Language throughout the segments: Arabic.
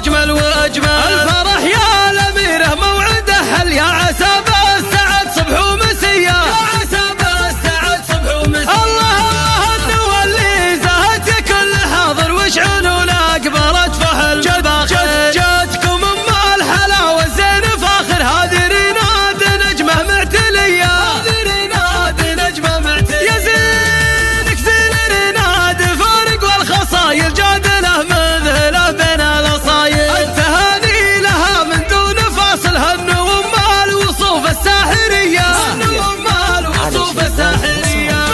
واجمل واجمل. الفرح يا الاميره موعده هل يا عسى بالسعد صبح ومسيه، يا عسى بالسعد صبح ومسيه. الله الله النوى اللي زهت كل حاضر واشعنوا لاقبلت فحل جباخير. جاتكم ام الحلاوه زين فاخر هذه ريناد نجمه معتليه، هذه ريناد نجمه معتليه. يا زينك زين ريناد فارق والخصايل جادله مذهله بين الاصايل. التهاني لها من دون فاصل هنو ام الوصوف الساحريه، هنو ام الوصوف الساحريه.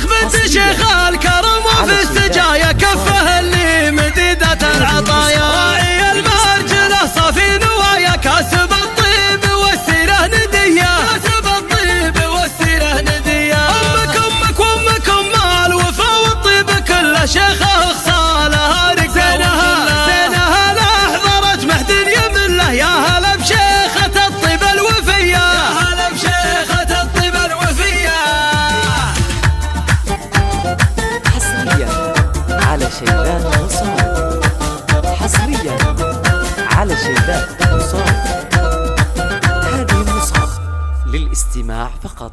بنت شيخ الكرم وفي السجايا كفه اللي مديده العطايا. راعي المرجله صافي نوايا كاسب الطيب والسيره نديه، كاسب الطيب والسيره نديه. امك ام الوفا والطيب كله شيخه خصالها رق زينها لا احضرت مهد يمله. يا هلا بشيخه الطيب الوفيه، يا هلا بشيخه الطيب الوفيه. حصريا على شيبات وصال، حصريا على شيبات وصال. هذه النسخة للاستماع فقط.